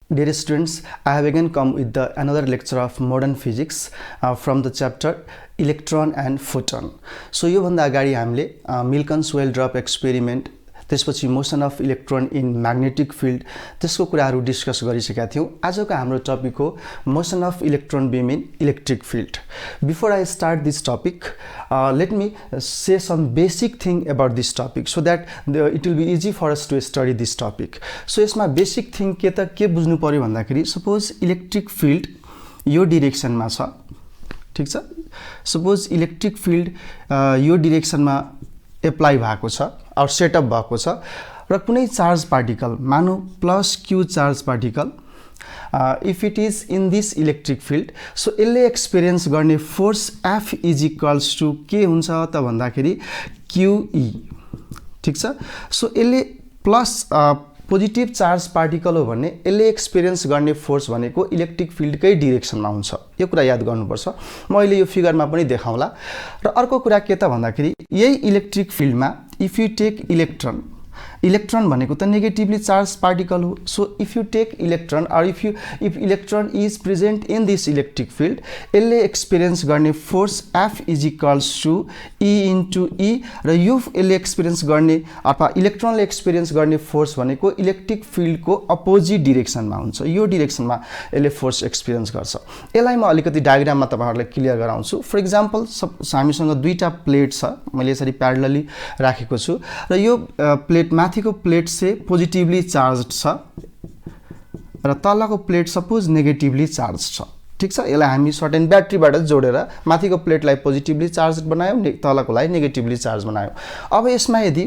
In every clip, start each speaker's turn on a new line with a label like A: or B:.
A: Dear students, I have again come with another lecture of modern physics from the chapter electron and photon. So यो भन्दा अगाडि हामीले मिल्कन-सोयल drop experiment त्यसपछि motion of electron in magnetic field त्यसको कुराहरू discuss गरिसकेका थियौं। आजको हाम्रो टपिक हो motion of electron beam in electric field. Before I start this topic, let me say some basic thing about this topic so that it will be easy for us to study this topic. So यसमा basic thing के बुझ्नु पर्यो भन्दाखेरि suppose electric field यो डाइरेक्सनमा छ, ठीक छ। Suppose electric field यो डाइरेक्सनमा एप्लाई भएको छ और सेटअप भएको छ र कुनै चार्ज पार्टिकल मानौ plus Q charge particle if it is in this electric field, so यसले एक्सपिरियन्स गर्ने force F is equals to के हुन्छ त भन्दाखेरि QE, ठीक छ। सो यसले प्लस पोजिटिभ चार्ज पार्टिकल हो भने यसले एक्सपिरियन्स गर्ने फोर्स भनेको इलेक्ट्रिक फिल्डकै डिरेक्सनमा हुन्छ। यो कुरा याद गर्नुपर्छ। म अहिले यो फिगरमा पनि देखाउँला। र अर्को कुरा के त भन्दाखेरि यही इलेक्ट्रिक फिल्डमा इफ यु टेक इलेक्ट्रोन भनेको त नेगेटिभली चार्ज पार्टिकल हो। So if you take electron or if electron is present in this electric field, यसले एक्सपिरियन्स गर्ने force F is equals to E into E र यो यसले experience गर्ने अथवा इलेक्ट्रोनले एक्सपिरियन्स गर्ने फोर्स भनेको इलेक्ट्रिक फिल्डको अपोजिट डिरेक्सनमा हुन्छ। यो डिरेक्सनमा यसले फोर्स एक्सपिरियन्स गर्छ। यसलाई म अलिकति डायग्राममा तपाईहरुलाई क्लियर गराउँछु। फर एक्जाम्पल हामीसँग दुईटा प्लेट छ, मैले यसरी प्यारलली राखेको छु र यो प्लेट माथिको प्लेट से पोजिटिभली चार्ज छ र तलको प्लेट सपोज नेगेटिभली चार्ज छ, ठीक छ। यसलाई हामी सर्टेन ब्याट्रीबाट जोडेर माथिको प्लेटलाई पोजिटिभली चार्ज बनायौं, तलकोलाई नेगेटिभली चार्ज बनायौं। अब यसमा यदि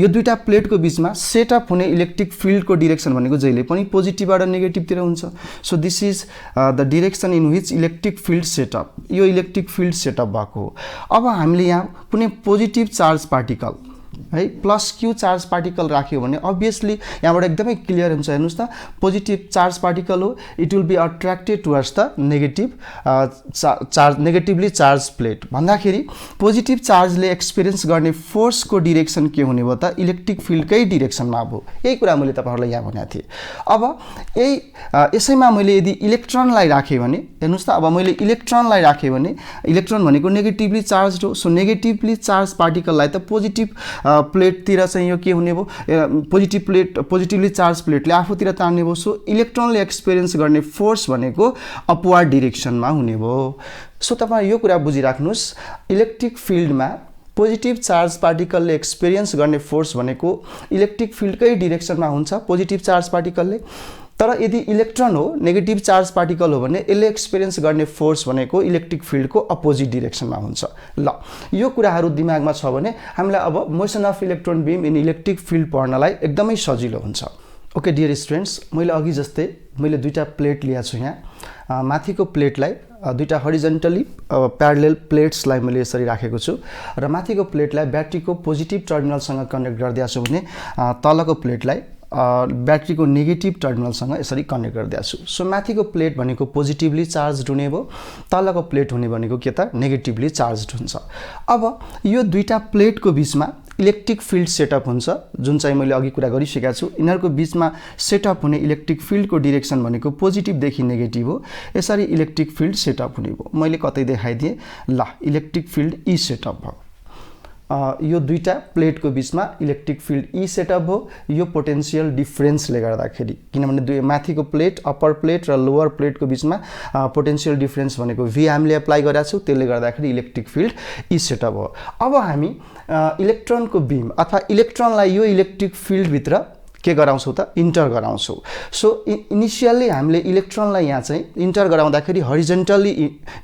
A: यो दुईटा प्लेटको बीचमा सेटअप हुने इलेक्ट्रिक फिल्डको डाइरेक्सन भनेको जहिले पनि पोजिटिभबाट नेगेटिभतिर हुन्छ। So this is the direction in which electric field setup, यो इलेक्ट्रिक फिल्ड सेटअप भएको हो। अब हामीले यहाँ कुनै पोजिटिभ चार्ज पार्टिकल है प्लस क्यू चार्ज पार्टिकल राख्यो भने अभियसली यहाँबाट एकदमै क्लियर हुन्छ। हेर्नुस् त पोजिटिभ चार्ज पार्टिकल हो, it will be attracted towards the negatively charge plate भन्दाखेरि पोजिटिभ चार्जले एक्सपिरियन्स गर्ने फोर्सको डाइरेक्सन के हुने भयो त इलेक्ट्रिक फिल्डकै डाइरेक्सनमा हो। यही कुरा मैले तपाईहरुलाई यहाँ भनेको थिएँ। अब यसैमा मैले यदि इलेक्ट्रोनलाई राखे भने हेर्नुस् त, अब मैले इलेक्ट्रोनलाई राखे भने इलेक्ट्रोन भनेको नेगेटिभली चार्जड हो। सो नेगेटिभली चार्ज पार्टिकललाई त पोजिटिभ प्लेटतिर चाहिँ यो के हुने भयो, पोजिटिभली चार्ज प्लेटले आफूतिर तान्ने भयो। सो इलेक्ट्रोनले एक्सपिरियन्स गर्ने फोर्स भनेको अपवर्ड डाइरेक्सनमा हुने भयो। सो तपाईं यो कुरा बुझिराख्नुस्, इलेक्ट्रिक फिल्डमा पोजिटिभ चार्ज पार्टिकलले एक्सपिरियन्स गर्ने फोर्स भनेको इलेक्ट्रिक फिल्डकै डाइरेक्सनमा हुन्छ पोजिटिभ चार्ज पार्टिकलले। तर यदि इलेक्ट्रोन हो नेगेटिभ चार्ज पार्टिकल हो भने यसले एक्सपिरियन्स गर्ने फोर्स भनेको इलेक्ट्रिक फिल्डको अपोजिट डाइरेक्सनमा हुन्छ। ल यो कुराहरू दिमागमा छ भने हामीलाई अब motion of electron beam in electric field पढ्नलाई एकदमै सजिलो हुन्छ। ओके डियर स्टुडेन्ट्स, मैले अघि जस्तै मैले दुईटा प्लेट लिएको छु। यहाँ माथिको प्लेटलाई दुईटा हरिजन्टली प्यारलल प्लेट्सलाई मैले यसरी राखेको छु र माथिको प्लेटलाई ब्याट्रीको पोजिटिभ टर्मिनलसँग कनेक्ट गरिदिएको छु भने तलको प्लेटलाई ब्याट्रीको नेगेटिभ टर्मिनलसँग यसरी कनेक्ट गरिदिएको छु। सो माथिको प्लेट भनेको पोजिटिभली चार्ज हुने भयो, तलको प्लेट हुने भनेको के त नेगेटिभली चार्ज हुन्छ। अब यो दुईटा प्लेटको बीचमा इलेक्ट्रिक फिल्ड सेटअप हुन्छ, जुन चाहिँ मैले अघि कुरा गरिसकेको छु। यिनीहरूको बीचमा सेटअप हुने इलेक्ट्रिक फिल्डको डाइरेक्सन भनेको पोजिटिभदेखि नेगेटिभ हो। यसरी इलेक्ट्रिक फिल्ड सेटअप हुने भयो। मैले कतै देखाइदिएँ, ल इलेक्ट्रिक फिल्ड ई सेटअप भयो। यो दुईटा प्लेटको बीचमा इलेक्ट्रिक फिल्ड ई सेटअप हो। यो पोटेन्शियल डिफरेन्सले गर्दाखेरि, किनभने माथिको प्लेट अप्पर प्लेट र लोअर प्लेटको बीचमा पोटेन्शियल डिफरेन्स भनेको V हामीले एप्लाई गरेका छौँ, त्यसले गर्दाखेरि इलेक्ट्रिक फिल्ड ई सेटअप हो। अब हामी इलेक्ट्रोनको बीम अथवा इलेक्ट्रोनलाई यो इलेक्ट्रिक फिल्डभित्र के गराउँछौँ त इन्टर गराउँछौँ। सो इनिसियली हामीले इलेक्ट्रोनलाई यहाँ चाहिँ इन्टर गराउँदाखेरि हरिजन्टली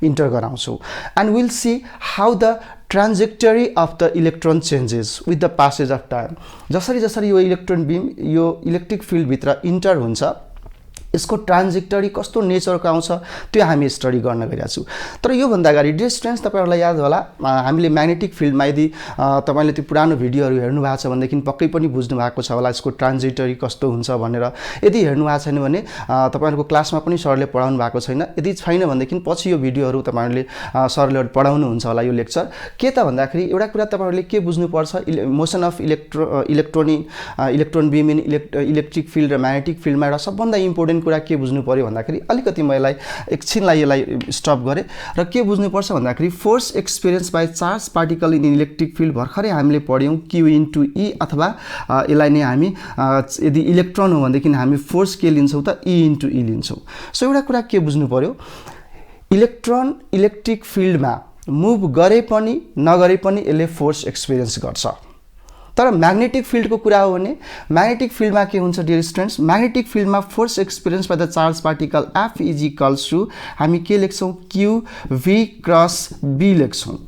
A: इन्टर गराउँछौँ and will see how the trajectory of the electron changes with the passage of time. जसरी जसरी यो इलेक्ट्रोन बीम यो इलेक्ट्रिक फिल्डभित्र इन्टर हुन्छ यसको ट्रान्जेक्टरी कस्तो नेचरको आउँछ त्यो हामी स्टडी गर्न गइरहेका छौँ। तर यो भन्दा अगाडि डियर स्टुडेन्ट्स तपाईहरुलाई याद होला हामीले म्याग्नेटिक फिल्डमा यदि तपाईले त्यो पुरानो भिडियोहरु हेर्नु भएको छ भनेदेखि पक्कै पनि बुझ्नु भएको छ होला यसको ट्रान्जेक्टरी कस्तो हुन्छ भनेर। यदि हेर्नु भएको छैन भने तपाईहरुको क्लासमा पनि सरले पढाउनु भएको छैन। यदि छैन भनेदेखि पछि यो भिडियोहरु तपाईहरुले सरले पढाउनु हुन्छ होला यो लेक्चर। के त भन्दाखेरि एउटा कुरा तपाईहरुले के बुझ्नु पर्छ, motion of electron beam in electric field र म्याग्नेटिक फिल्डमा एउटा सबभन्दा इम्पोर्टेन्ट इम्पोर्टेन्ट कुरा के बुझ्नु पर्यो भन्दाखेरि अलिकति मैले एकछिनलाई यसलाई स्टप गरेँ र के बुझ्नुपर्छ भन्दाखेरि force experience by charge particle in electric field भर्खरै हामीले पढ्यौँ Q इन्टु E, अथवा यसलाई नै हामी यदि इलेक्ट्रोन हो भनेदेखि हामी फोर्स के लिन्छौँ त E इन्टु E लिन्छौँ। सो एउटा कुरा के बुझ्नु पर्यो, इलेक्ट्रोन इलेक्ट्रिक फिल्डमा मुभ गरे पनि नगरे पनि यसले फोर्स एक्सपिरियन्स गर्छ। तर म्याग्नेटिक फिल्डको कुरा हो भने म्याग्नेटिक फिल्डमा के हुन्छ डियर स्टुडेन्ट्स, म्याग्नेटिक फिल्डमा force experience by the charge particle F is equals to हामी के लेख्छौँ QV क्रस B लेख्छौँ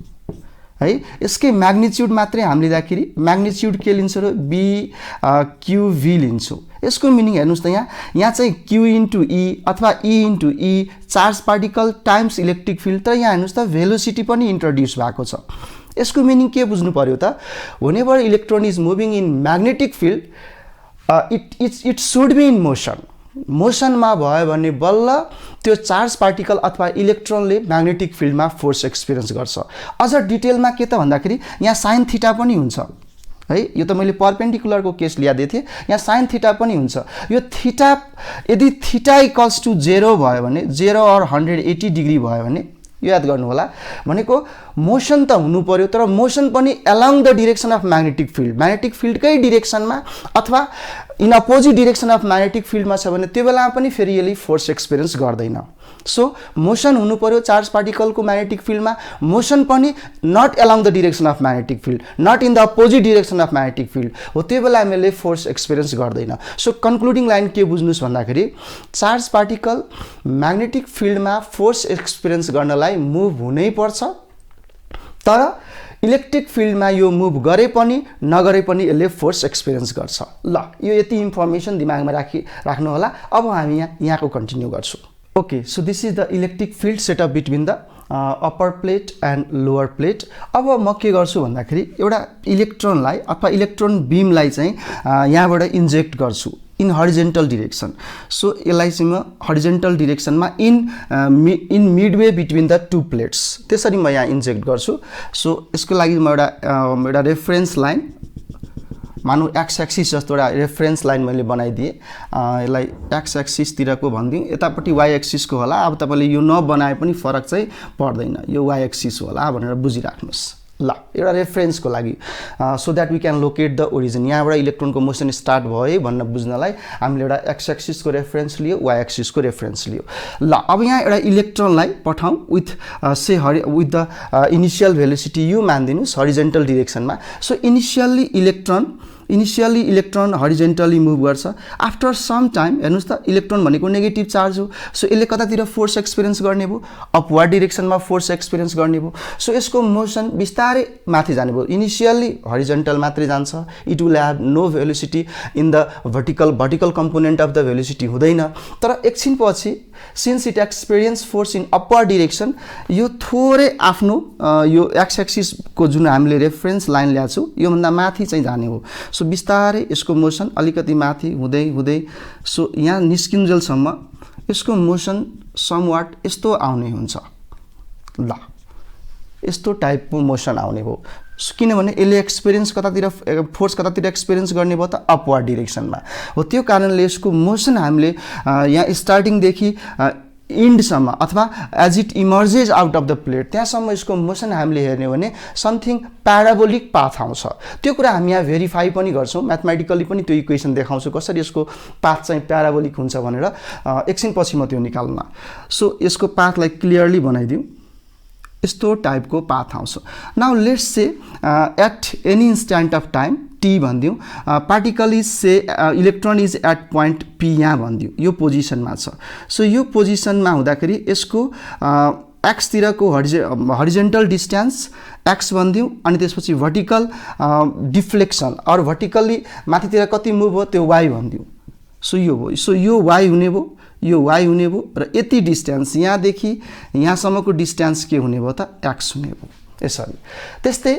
A: है। यसकै म्याग्निट्युड मात्रै हामीले लिँदाखेरि म्याग्निट्युड के लिन्छौँ र BQV लिन्छौँ। यसको मिनिङ हेर्नुहोस् त यहाँ चाहिँ Q इन्टु E अथवा E into E charge particle times electric field, तर यहाँ हेर्नुहोस् त भेलोसिटी पनि इन्ट्रोड्युस भएको छ। यसको मिनिङ के बुझ्नु पर्यो त, whenever electron is moving in magnetic field it should be in motion. मोसनमा भयो भने बल्ल त्यो चार्ज पार्टिकल अथवा इलेक्ट्रोनले म्याग्नेटिक फिल्डमा फोर्स एक्सपिरियन्स गर्छ। अझ डिटेलमा के त भन्दाखेरि यहाँ साइन थीटा पनि हुन्छ है। यो त मैले परपेन्डिकुलरको केस ल्याएको थिएँ, यहाँ साइन थीटा पनि हुन्छ। यो थीटा यदि थीटा इक्वल्स टु 0 भयो भने 0 और 180 डिग्री भयो भने यो याद गर्नु होला, भनेको मोसन त हुनु पर्यो तर मोसन पनि along the direction of magnetic field, magnetic फिल्डकै डिरेक्सनमा अथवा in opposite direction of magnetic फिल्डमा छ भने त्यो बेलामा पनि फेरि यसले फोर्स एक्सपिरियन्स गर्दैन। सो मोसन हुनु पर्यो चार्ज पार्टिकलको म्याग्नेटिक फिल्डमा, मोसन पनि not along the direction of magnetic field, not in the opposite direction of magnetic field हो, त्यो बेला हामीले फोर्स एक्सपिरियन्स गर्दैन। सो कन्क्लुडिङ लाइन के बुझ्नुहोस् भन्दाखेरि चार्ज पार्टिकल म्याग्नेटिक फिल्डमा फोर्स एक्सपिरियन्स गर्नलाई मुभ हुनै पर्छ, तर इलेक्ट्रिक फिल्डमा यो मुभ गरे पनि नगरे पनि यसले फोर्स एक्सपिरियन्स गर्छ। ल यो यति इन्फर्मेसन दिमागमा राख्नु होला। अब हामी यहाँको कन्टिन्यू गर्छौँ। Okay, so this is the electric field setup between the upper plate and lower plate. अब म के गर्छु भन्दाखेरि एउटा इलेक्ट्रोनलाई अथवा इलेक्ट्रोन बीमलाई चाहिँ यहाँबाट इन्जेक्ट गर्छु इन हरिजेन्टल डिरेक्सन। सो यसलाई चाहिँ म हरिजेन्टल डिरेक्सनमा in midway between the two plates त्यसरी म यहाँ इन्जेक्ट गर्छु। सो यसको लागि म एउटा रेफरेन्स लाइन मानौँ एक्स एक्सिस जस्तो एउटा रेफरेन्स लाइन मैले बनाइदिएँ। यसलाई एक्स एक्सिसतिरको भनिदिउँ, यतापट्टि वाइ एक्सिसको होला। अब तपाईँले यो नबनाए पनि फरक चाहिँ पर्दैन, यो वाइ एक्सिस होला भनेर बुझिराख्नुहोस्। ल एउटा रेफरेन्सको लागि so that we can locate the origin, यहाँबाट इलेक्ट्रोनको मोसन स्टार्ट भयो है भन्न बुझ्नलाई हामीले एउटा एक्स एक्सिसको रेफरेन्स लियो, वाइ एक्सिसको रेफरेन्स लियो। ल अब यहाँ एउटा इलेक्ट्रोनलाई पठाउँ with with the initial velocity u मानिदिनुहोस् हरिजेन्टल डिरेक्सनमा। So initially electron horizontally move गर्छ। आफ्टर सम टाइम हेर्नुहोस् त इलेक्ट्रोन भनेको नेगेटिभ चार्ज हो, सो यसले कतातिर फोर्स एक्सपिरियन्स गर्ने भयो, अपवर्ड डिरेक्सनमा फोर्स एक्सपिरियन्स गर्ने भयो। सो यसको मोसन बिस्तारै माथि जाने भयो, इनिसियली हरिजेन्टल मात्रै जान्छ, it will have no velocity in the vertical component of the velocity हुँदैन। तर एकछिन पछि since it experience force in upper direction यो थोरै आफ्नो यो एक्स एक्सिसको जुन हामीले रेफरेन्स लाइन ल्याएको छौँ योभन्दा माथि चाहिँ जाने हो। सो बिस्तारै यसको मोसन अलिकति माथि हुँदै हुँदै सो यहाँ निस्किन्जेलसम्म यसको मोसन समवाट यस्तो आउने हुन्छ। ल यस्तो टाइपको मोसन आउने भयो, किनभने यसले एक्सपिरियन्स कतातिर फोर्स कतातिर एक्सपिरियन्स गर्ने भयो त अपवर्ड डिरेक्सनमा हो। त्यो कारणले यसको मोसन हामीले यहाँ स्टार्टिङदेखि इन्डसम्म अथवा as it emerges out of the plate त्यहाँसम्म यसको मोसन हामीले हेर्ने हो भने समथिङ प्याराबोलिक पाथ आउँछ। त्यो कुरा हामी यहाँ भेरिफाई पनि गर्छौँ, म्याथमेटिकली पनि त्यो इक्वेसन देखाउँछु कसरी यसको पाथ चाहिँ प्याराबोलिक हुन्छ भनेर। एकछिन पछि म त्यो निकाल्न। सो यसको पाथलाई क्लियरली बनाइदिउँ, यस्तो टाइपको पाथ आउँछ। Now let's say at any instant of time t भनिदिउँ, particle is say electron is at point P यहाँ भनिदिउँ, यो पोजिसनमा छ। सो यो पोजिसनमा हुँदाखेरि यसको एक्सतिरको हरिजेन्टल डिस्टेन्स एक्स भनिदिउँ, अनि त्यसपछि भर्टिकल डिफ्लेक्सन अर भर्टिकल्ली माथितिर कति मुभ हो त्यो वाइ भनिदिउँ। सो यो भयो, सो यो वाइ हुने भयो, यो वाइ हुने भयो र यति डिस्टेन्स यहाँदेखि यहाँसम्मको डिस्टेन्स के हुने भयो त एक्स हुने भयो यसरी। त्यस्तै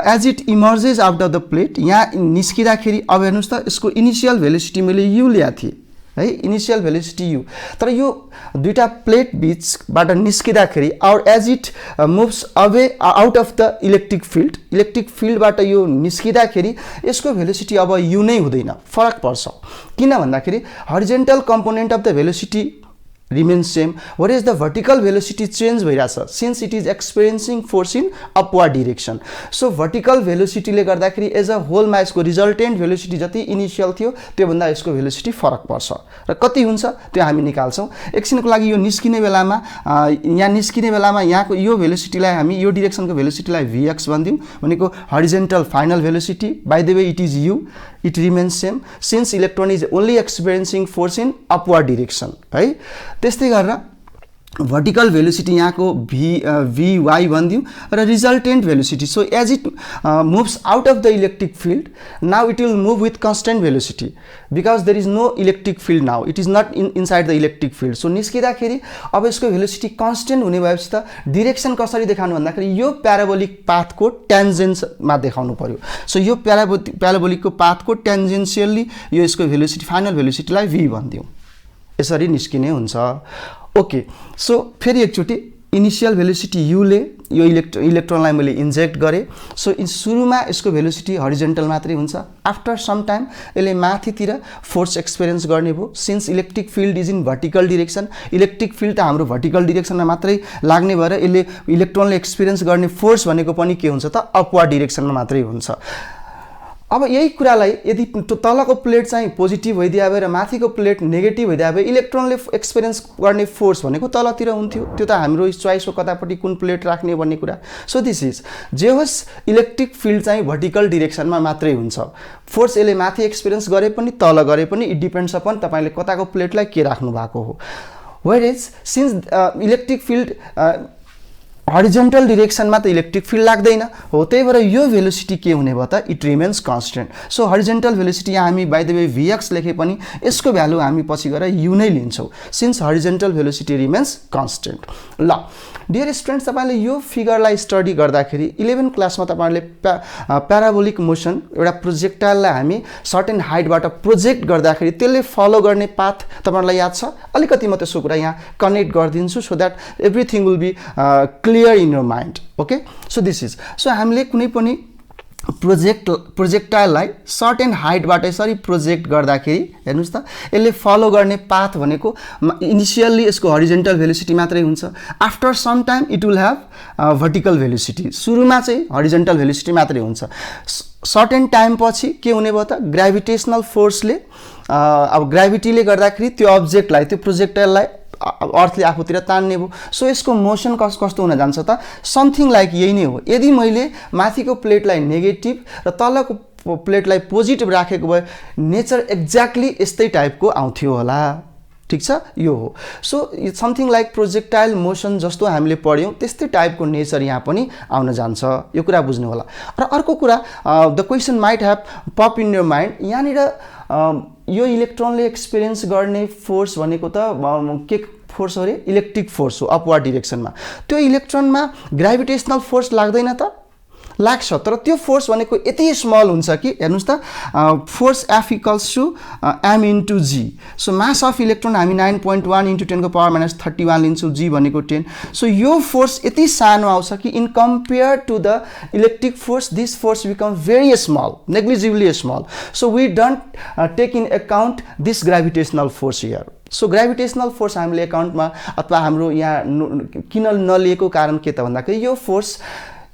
A: as it emerges out of the plate यहाँ निस्किँदाखेरि अब हेर्नुहोस् त यसको इनिसियल भेलोसिटी मैले यु ल्याएको थिएँ है, इनिशियल भेलोसिटी u। तर यो दुईटा प्लेट बीचबाट निस्किँदाखेरि or as it moves away out of the electric फिल्डबाट यो निस्किँदाखेरि यसको भेलोसिटी अब u नै हुँदैन, फरक पर्छ। किन भन्दाखेरि horizontal component of the velocity remains same, whereas the vertical velocity change भइराछ since it is experiencing force in upward direction। so vertical velocity ले गर्दाखेरि एज अ होलमा यसको रिजल्टेन्ट भेलोसिटी जति इनिशियल थियो त्यो भन्दा यसको भेलोसिटी फरक पर्छ र कति हुन्छ त्यो हामी निकाल्छौं। एकछिनको लागि यो निस्किने बेलामा यहाँ निस्किने बेलामा यहाँको यो भेलोसिटीलाई हामी यो डाइरेक्सनको भेलोसिटीलाई vx भन्दियौ, भनेको horizontal final velocity. By the way it is u, it remains same since electron is only experiencing force in upward direction, है। त्यस्तै गरेर vertical velocity यहाँको vy भन्दियौ र resultant velocity, so as it moves out of the electric field, now it will move with constant velocity because there is no electric field now, it is not inside the electric field। so निस्किँदाखेरि अब यसको velocity constant हुने भएपछि त direction कसरी देखाउनु भन्दाखेरि यो parabolic path को tangents मा देखाउनु पर्यो। so यो parabolic को path को tangentially यो यसको velocity फाइनल velocity लाई v भन्दियौ, यसरी निस्किने हुन्छ। ओके, सो फेरि एकचोटी इनिशियल भेलोसिटी u ले यो इलेक्ट्रोनलाई मैले इन्जेक्ट गरे। सो सुरुमा यसको भेलोसिटी हरिजेन्टल मात्रै हुन्छ, आफ्टर सम टाइम यसले माथितिर फोर्स एक्सपिरियन्स गर्ने भयो since electric field is in vertical direction. Electric field त हाम्रो भर्टिकल डिरेक्सनमा मात्रै लाग्ने भएर यसले इलेक्ट्रोनले एक्सपिरियन्स गर्ने फोर्स भनेको पनि के हुन्छ त अपवर्ड डिरेक्सनमा मात्रै हुन्छ। अब यही कुरालाई यदि तलको प्लेट चाहिँ पोजिटिभ भइदिया भए र माथिको प्लेट नेगेटिभ भइदिया भए इलेक्ट्रोनले एक्सपिरियन्स गर्ने फोर्स भनेको तलतिर हुन्थ्यो, त्यो त हाम्रो चोइस हो कतापट्टि कुन प्लेट राख्ने भन्ने कुरा। सो दिस इज जे होस् इलेक्ट्रिक फिल्ड चाहिँ भर्टिकल डिरेक्सनमा मात्रै हुन्छ, फोर्स यसले माथि एक्सपिरियन्स गरे पनि तल गरे पनि इट डिपेन्ड्स अपन तपाईले कताको प्लेटलाई के राख्नु भएको हो। Where is since electric field horizontal डिरेक्सनमा त इलेक्ट्रिक फिल्ड लाग्दैन हो, त्यही भएर यो भेलोसिटी के हुने भयो त it remains constant. So horizontal velocity यहाँ हामी बाइ द वे vx लेखे पनि यसको भ्यालु हामी पछि गएर u नै लिन्छौँ since horizontal velocity remains constant. ल डियर स्टुडेन्ट्स, तपाईले यो फिगरलाई स्टडी गर्दाखेरि 11 क्लासमा तपाईले प्याराबोलिक मोसन एउटा प्रोजेक्टाइललाई हामी सर्टेन हाइटबाट प्रोजेक्ट गर्दाखेरि त्यसले फलो गर्ने पाथ तपाईलाई याद छ? अलिकति म त्यसको कुरा यहाँ कनेक्ट गरिदिन्छु so that everything will be clear in your mind. Okay, so this is so हामीले कुनै पनि प्रोजेक्टाइललाई सर्टेन हाइटबाट यसरी प्रोजेक्ट गर्दाखेरि हेर्नुस् त यसले फलो गर्ने पाथ भनेको इनिशियल्ली यसको हरिजेन्टल भेलोसिटी मात्रै हुन्छ, after some time it will have vertical velocity. सुरुमा चाहिँ हरिजेन्टल भेलोसिटी मात्रै हुन्छ, सर्टेन टाइम पछि के हुने भयो त ग्राभिटेसनल फोर्सले अब ग्राभिटीले गर्दाखेरि त्यो अब्जेक्टलाई त्यो प्रोजेक्टाइललाई अर्थले आफूतिर तान्ने भयो। सो यसको मोसन कस्तो हुन जान्छ त समथिङ लाइक यही नै हो। यदि मैले माथिको प्लेटलाई नेगेटिभ र तलको प्लेटलाई पोजिटिभ राखेको भए नेचर एक्ज्याक्टली यस्तै टाइपको आउँथ्यो होला, ठिक छ, यो हो। So something like projectile motion जस्तो हामीले पढ्यौँ त्यस्तै टाइपको नेचर यहाँ पनि आउन जान्छ, यो कुरा बुझ्नु होला। र अर्को कुरा the question might have pop in your mind, यहाँनिर यो इलेक्ट्रोनले एक्सपिरियन्स गर्ने फोर्स भनेको त के फोर्स हो अरे इलेक्ट्रिक फोर्स हो अपवर्ड डिरेक्सनमा, त्यो इलेक्ट्रोनमा ग्राभिटेसनल फोर्स लाग्दैन त? लाग्छ, तर त्यो फोर्स भनेको यति स्मल हुन्छ कि हेर्नुस् त force F equals to m into g। So mass of electron हामी 9.1 इन्टु 10 को पावर माइनस 31 लिन्छौँ, g भनेको 10। सो यो फोर्स यति सानो आउँछ कि in compare to the electric force this force become very small, negligibly small. So we don't take in account this gravitational force here. So gravitational force हामीले अकाउन्टमा अथवा हाम्रो यहाँ किन नलिएको कारण के त भन्दाखेरि यो फोर्स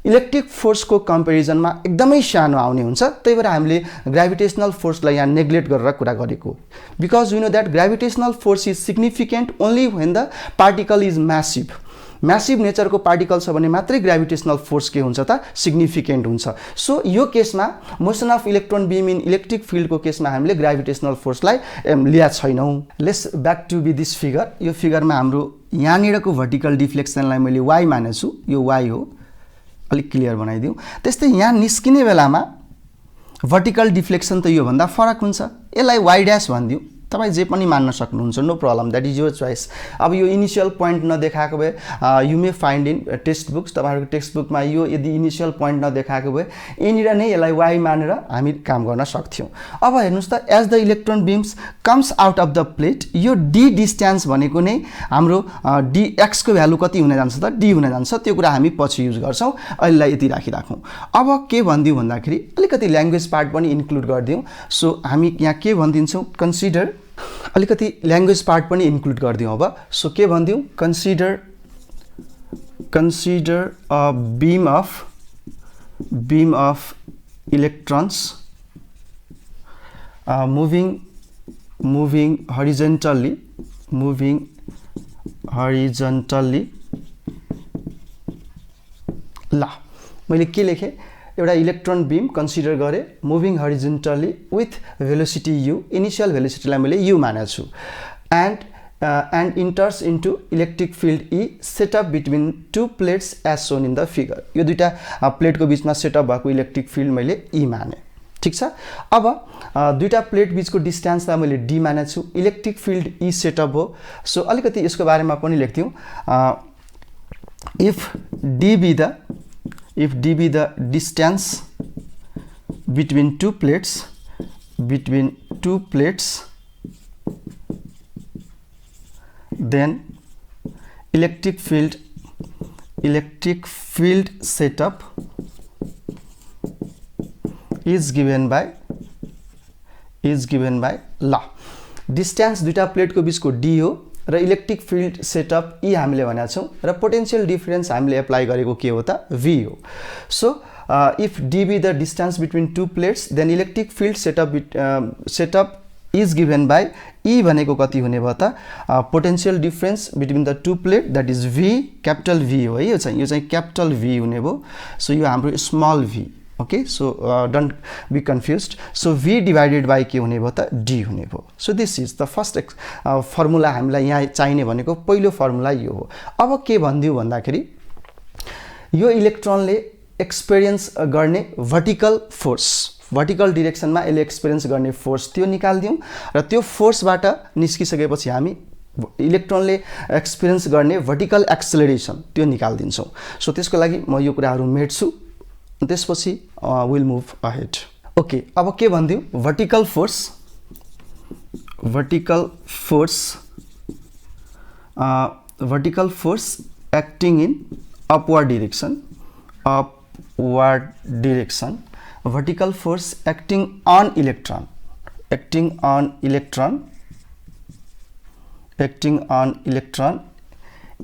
A: इलेक्ट्रिक फोर्सको कम्पेरिजनमा एकदमै सानो आउने हुन्छ, त्यही भएर हामीले ग्राभिटेसनल फोर्सलाई यहाँ नेग्लेक्ट गरेर कुरा गरेको। Because we know that gravitational force is significant only when the particle is massive. Massive नेचरको पार्टिकल छ भने मात्रै ग्राभिटेसनल फोर्स के हुन्छ त सिग्निफिकेन्ट हुन्छ। सो यो केसमा motion of electron beam in electric फिल्डको केसमा हामीले ग्राभिटेसनल फोर्सलाई लिया छैनौँ। Let's back to be this figure. यो फिगरमा हाम्रो यहाँनिरको भर्टिकल डिफ्लेक्सनलाई मैले y मानेछु, यो y हो, अलिक क्लियर बनाइदिउँ। त्यस्तै यहाँ निस्किने बेलामा भर्टिकल डिफ्लेक्सन त यो भन्दा फरक हुन्छ, यसलाई y डैश भन्दिउँ, तपाईं जे पनि मान्न सक्नुहुन्छ, no problem, that is your choice. अब यो इनिशियल पोइन्ट नदेखाएको भए you may find in text books, तपाईहरुको टेक्स्ट बुकमा यो यदि इनिशियल पोइन्ट नदेखाएको भए यिनीहरु नै यसलाई y मानेर हामी काम गर्न सक्थ्यौं। अब हेर्नुस् त, as the electron beams comes out of the plate, यो d डिस्टेन्स भनेको नै हाम्रो dx को भ्यालु कति हुन जान्छ त, d हुन जान्छ। त्यो कुरा हामी पछि युज गर्छौं, अहिलेलाई यति राखिराखौं। अब के भन्दियौ भन्दाखेरि अलिकति ल्याङ्ग्वेज पार्ट पनि इन्क्लुड गर्दियौ। सो हामी यहाँ के भन्दिन्छौं, कन्सिडर, अलिकति ल्याङ्ग्वेज पार्ट पनि इन्क्लुड गर्दियौ। अब सो के भन्दियौ, consider a beam of electrons moving horizontally ल मैले के लेखे, एउटा इलेक्ट्रोन बीम कन्सिडर गरे moving horizontally with velocity u, initial भेलोसिटीलाई मैले u मानेको छु, and enters into electric field E set up between two plates as shown in the figure। यो दुईटा प्लेटको बीचमा सेटअप भएको इलेक्ट्रिक फिल्ड मैले E माने, ठीक छ। अब दुईटा प्लेट बीचको डिस्टेन्सलाई मैले d मानेको छु, इलेक्ट्रिक फिल्ड E सेटअप हो। सो अलिकति यसको बारेमा पनि लेख्दियौ। if d be the distance between two plates, then electric field setup is given by ल डिस्टेन्स दुईटा प्लेटको बीचको d हो र इलेक्ट्रिक फिल्ड सेटअप E हामीले भनेका छौं र पोटेन्शियल डिफरेन्स हामीले एप्लाई गरेको के हो त, V हो। So if d be the distance between two plates, then electric field setup is given by E भनेको कति हुने भयो त, potential difference between the two plate, that is V, capital V हो है, यो चाहिँ क्यापिटल V हुने भयो। सो यो हाम्रो small v, okay. So don't be confused. So V divided by के हुने भयो त, D हुने भयो। So this is the first formula हामीलाई यहाँ चाहिने भनेको पहिलो फर्मुला यो हो। अब के भन्दियौ भन्दाखेरि यो इलेक्ट्रोनले एक्सपिरियन्स गर्ने वर्टिकल फोर्स, वर्टिकल डिरेक्सनमा यसले एक्सपिरियन्स गर्ने फोर्स त्यो निकाल्दियौ र त्यो फोर्सबाट निस्किसकेपछि हामी इलेक्ट्रोनले एक्सपिरियन्स गर्ने वर्टिकल एक्सेलरेसन त्यो निकाल्दिन्छौं। सो त्यसको लागि म यो कुराहरु मेट्छु, त्यसपछि विल मुभ अहेड। ओके, अब के भन्दियौ, vertical force acting in upward direction, vertical force acting on electron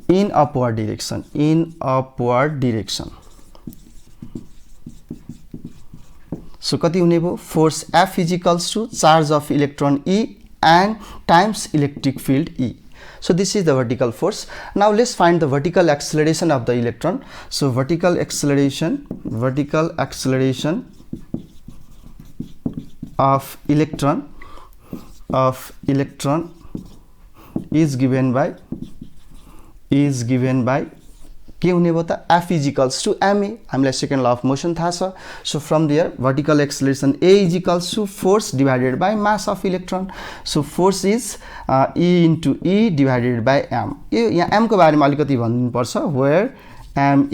A: in upward direction, so कति हुने भयो, force F is equals to charge of electron E and times electric field E। So this is the vertical force. Now let's find the vertical acceleration of the electron. So vertical acceleration of electron is given by के हुने भयो त, F is equals to ma, हामीलाई second law of motion थाहा छ। So from there vertical acceleration A is equals to force divided by mass of electron। So force is E into E divided by m। यो यहाँ m को बारेमा अलिकति भनिदिनु पर्छ, where m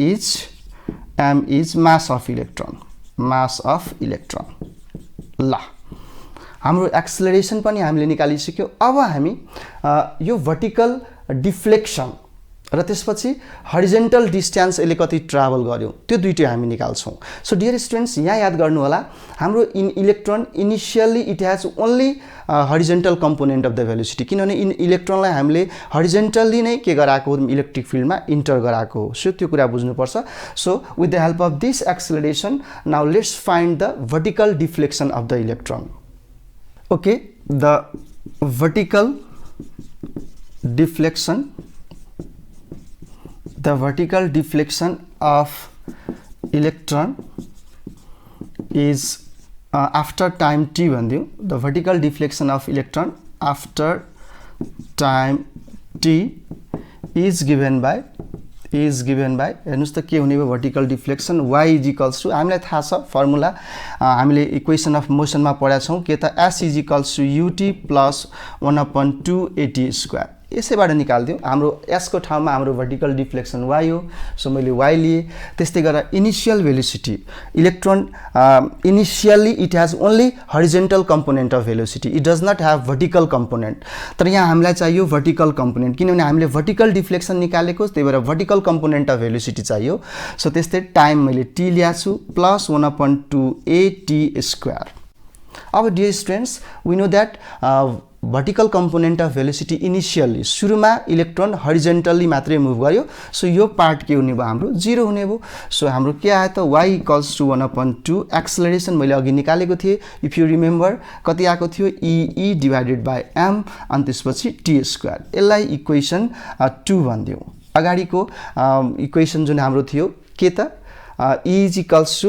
A: is mass of electron। ल हाम्रो acceleration पनि हामीले निकालिसक्यो। अब हामी यो वर्टिकल डिफ्लेक्सन र त्यसपछि हरिजोन्टल डिस्टेन्स यसले कति ट्राभल गर्यो त्यो दुईटै हामी निकाल्छौं। सो डियर स्टुडेन्ट्स, यहाँ याद गर्नु होला, हाम्रो electron initially it has only horizontal component of the velocity, किनभने इलेक्ट्रोनलाई हामीले हरिजोन्टली नै के गराएको इलेक्ट्रिक फिल्डमा इन्टर गराएको हो। सो त्यो कुरा बुझ्नुपर्छ। So with the help of this acceleration, now let's find the vertical deflection of the electron. Okay, the vertical deflection of electron is after time t भन्दियौ, the vertical deflection of electron after time t is given by is given by हेर्नुस् त के हुने भयो vertical deflection y is equals to हामीलाई थाहा छ formula हामीले equation of मोसनमा पढाएको छौँ के त s is equals to ut plus 1/2 at square यसैबाट निकाल्दियौँ हाम्रो s को ठाउँमा हाम्रो वर्टिकल डिफ्लेक्सन y हो सो मैले y लिए त्यस्तै गरेर initial velocity electron initially it has only horizontal component of velocity it does not have vertical component तर यहाँ हामीलाई चाहियो वर्टिकल कम्पोनेन्ट किनभने हामीले वर्टिकल डिफ्लेक्सन निकालेको त्यही भएर वर्टिकल कम्पोनेन्ट अफ भेलोसिटी चाहियो सो त्यस्तै टाइम मैले t ल्याएको छु प्लस 1/2 at स्क्वायर अब dear students we know that vertical component of velocity initially सुरुमा इलेक्ट्रोन हरिजेन्टली मात्रै मुभ गर्यो सो यो पार्ट के हुने भयो हाम्रो 0 हुने भयो सो हाम्रो के आयो त y इक्वल्स टु 1/2 एक्सेलरेसन मैले अघि निकालेको थिएँ इफ यु रिमेम्बर कति आएको थियो e डिवाइडेड बाई m अनि त्यसपछि t स्क्वायर यसलाई इक्वेसन 2 भनिदिउँ अगाडिको इक्वेसन जुन हाम्रो थियो के त E is equals to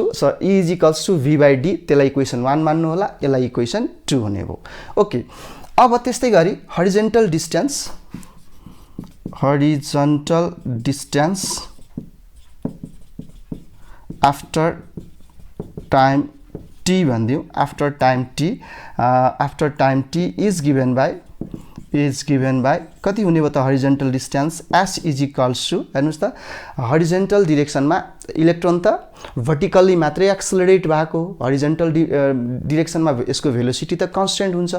A: v by d त्यसलाई इक्वेसन 1 मान्नु होला यसलाई इक्वेसन 2 हुने भयो ओके अब त्यस्तै गरी horizontal distance after time t भनिदिउँ after time t is given by कति हुने भयो त horizontal distance s is equals to हेर्नुस् त हरिजेन्टल डिरेक्सनमा इलेक्ट्रोन त वर्टिकल्ली मात्रै एक्सेलरेट भएको हरिजेन्टल डिरेक्सनमा यसको भेलोसिटी त कन्स्टेन्ट हुन्छ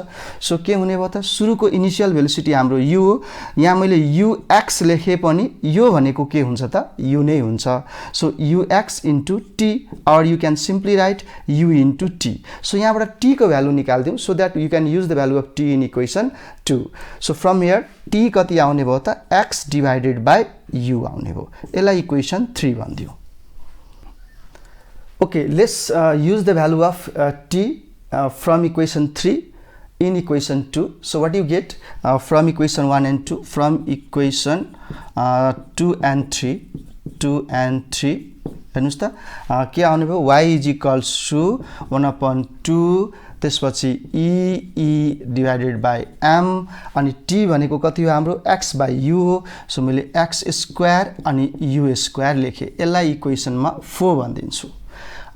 A: सो के हुने भयो त सुरुको इनिशियल भेलोसिटी हाम्रो u हो यहाँ मैले ux लेखे पनि यो भनेको के हुन्छ त u नै हुन्छ so ux into t or you can simply write u into t so यहाँबाट t को भ्यालु निकाल्दिउँ so that you can use the value of t in equation 2 so from here t कति आउने भयो त x divided by u आउने भयो यसलाई equation 3 भनिदिउँ Okay, let's use the value of t from equation 3 in equation 2. So what you get from equation 1 and 2, from equation 2 and 3, हेर्नुस् त के आउने भयो y इज इक्वल्स टु 1/2 त्यसपछि e डिवाइडेड बाई m अनि t भनेको कति हो हाम्रो x बाई u हो सो मैले x स्क्वायर अनि u स्क्वायर लेखेँ यसलाई इक्वेसनमा 4 भनिदिन्छु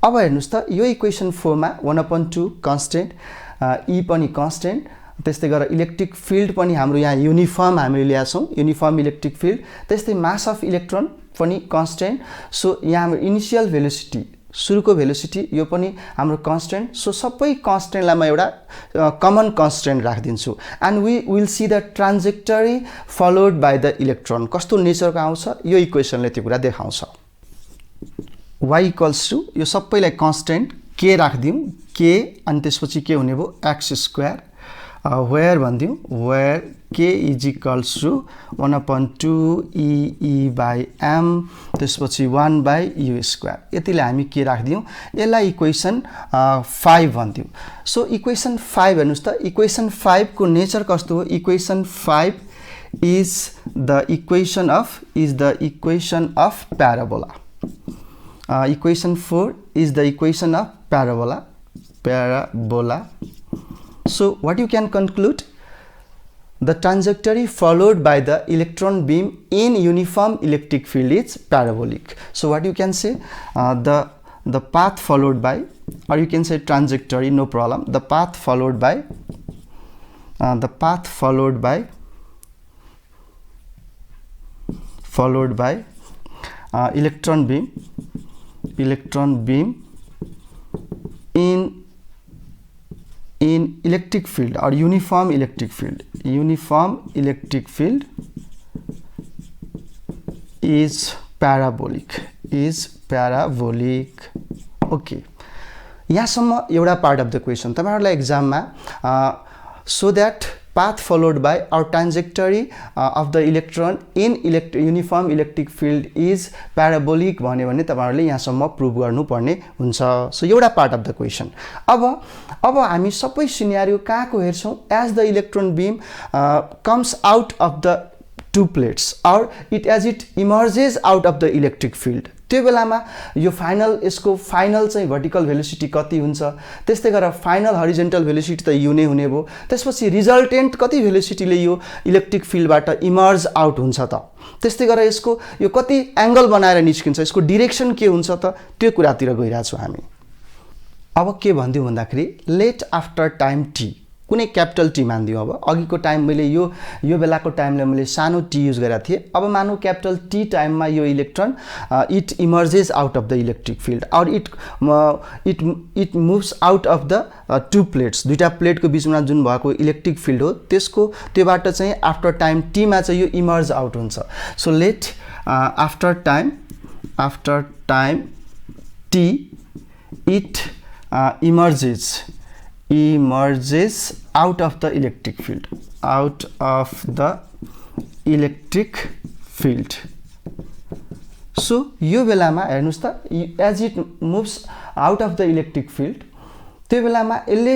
A: अब हेर्नुस् त यो इक्वेसन 4 मा 1/2 कन्स्टेन्ट e पनि कन्स्टेन्ट त्यस्तै गरेर इलेक्ट्रिक फिल्ड पनि हाम्रो यहाँ युनिफर्म हामीले ल्याछौँ युनिफर्म इलेक्ट्रिक फिल्ड त्यस्तै मास अफ इलेक्ट्रोन पनि कन्स्टेन्ट सो यहाँ हाम्रो इनिशियल भेलोसिटी सुरुको भेलोसिटी यो पनि हाम्रो कन्स्टेन्ट सो सबै कन्स्टेन्टलाई म एउटा कमन कन्स्टेन्ट राखिदिन्छु and we will see the trajectory followed by the electron कस्तो नेचरको आउँछ यो इक्वेसनले त्यो कुरा देखाउँछ y इक्वल्स टु यो सबैलाई कन्स्टेन्ट k राखिदिउँ k अनि त्यसपछि के हुने भयो x स्क्वायर वेयर भनिदिउँ where k is equals to 1/2 e by m त्यसपछि 1 बाई u स्क्वायर यतिले हामी के राखिदिउँ यसलाई इक्वेसन 5 भनिदिउँ सो इक्वेसन 5 हेर्नुस् त इक्वेसन 5 को नेचर कस्तो हो equation 5 is the equation of parabola equation 4 is the equation of parabola. So what you can conclude? The trajectory followed by the electron beam in uniform electric field is parabolic. So what you can say? The path followed by, or you can say trajectory, no problem. The path followed by electron beam in electric field or uniform electric field is parabolic okay यहाँसम्म एउटा part of the question तपाईहरुलाई एक्जाममा so that path followed by our trajectory of the electron in uniform electric field is parabolic भन्यो भने तपाईहरुले यहाँसम्म prove गर्नुपर्ने हुन्छ so एउटा पार्ट अफ द क्वेसन अब हामी सबै सिनेरियो कहाँको हेर्छौं as the electron beam comes out of the two plates or it emerges out of the electric field त्यो बेलामा यो फाइनल यसको फाइनल चाहिँ भर्टिकल भेलोसिटी कति हुन्छ त्यस्तै गरेर फाइनल हरिजन्टल भेलोसिटी त यु नै हुने भयो त्यसपछि रिजल्टेन्ट कति भेलोसिटीले यो इलेक्ट्रिक फिल्डबाट इमर्ज आउट हुन्छ त त्यस्तै गरेर यसको यो कति एंगल बनाएर निस्किन्छ यसको डाइरेक्सन के हुन्छ त त्यो कुरातिर गइरा छौं हामी अब के भन्दियौ भन्दाखेरि लेट आफ्टर टाइम t कुनै क्यापिटल टी मान्दियौ अब अघिको टाइम मैले यो बेलाको टाइमले मैले सानो टी युज गरेका थिए अब मानौ क्यापिटल टी टाइममा यो electron it emerges out of the electric field or it moves out of the two plates दुईटा प्लेटको बीचमा जुन भएको इलेक्ट्रिक फिल्ड हो त्यसको त्योबाट चाहिँ आफ्टर टाइम टी मा चाहिँ यो इमर्ज आउट हुन्छ so let after time T it emerges out of the electric field so यो बेलामा हेर्नुस् त as it moves out of the electric field त्यो बेलामा यसले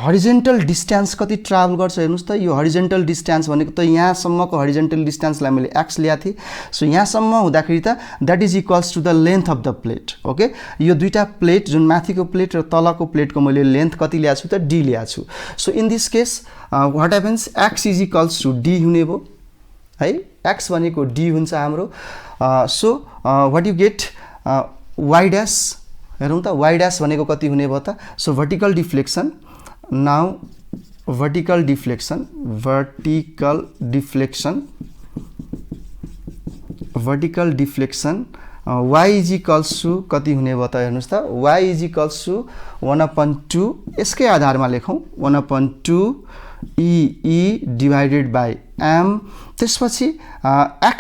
A: हरिजन्टल डिस्टेन्स कति ट्राभल गर्छ हेर्नुस् त यो हरिजन्टल डिस्टेन्स भनेको त यहाँ सम्मको हरिजन्टल डिस्टेन्सलाई मैले x ल्याएको थिए सो यहाँ सम्म हुँदाखेरि त that is equals to the length of the plate okay यो दुईटा प्लेट जुन माथिको प्लेट र तलको प्लेटको मैले लेन्थ कति ल्याएको छु त d ल्याएको छु so in this case what happens x is equals to d हुने भो है x भनेको d हुन्छ हाम्रो so what you get y dash हेरौं त y डैश भनेको कति हुने भयो त so vertical deflection now vertical deflection y is equals to कति हुने भयो त हेर्नुस् त y इज इक्वल्स टु 1/2 यसकै आधारमा लेखौं 1/2 e डिवाइडेड बाइ m त्यसपछि x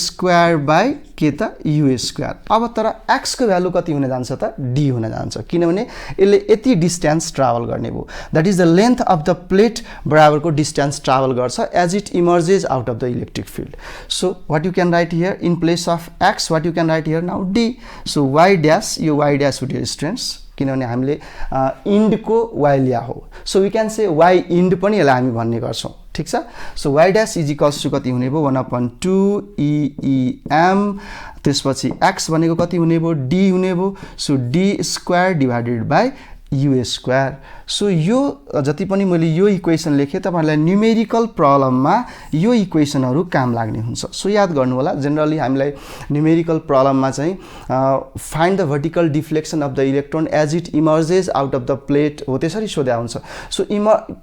A: स्क्वायर बाइ के त u स्क्वायर अब तर x को भ्यालु कति हुन जान्छ त d हुन जान्छ किनभने यसले यति डिस्टेन्स ट्राभल गर्ने भो that is the length of the plate बराबरको डिस्टेन्स ट्राभल गर्छ as it emerges out of the electric field so what you can write here in place of x what you can write here now d so y dash यो y dash हो distance किनभने हामीले end को y लिया हो so we can say y end पनि यसलाई हामी भन्ने गर्छौं ठीक छ सो y dash is equals to कति हुने भो 1/2 em त्यसपछि x भनेको कति हुने भो d हुने भो so d square divided by u square so यो जति पनि मैले यो इक्वेसन लेखे तपाईहरुलाई न्यूमेरिकल प्रब्लममा यो इक्वेसनहरु काम लाग्ने हुन्छ सो याद गर्नु होला जनरली हामीलाई न्यूमेरिकल प्रब्लममा चाहिँ find the vertical deflection of the electron as it emerges out of the plate हो त्यसरी सोध्या हुन्छ सो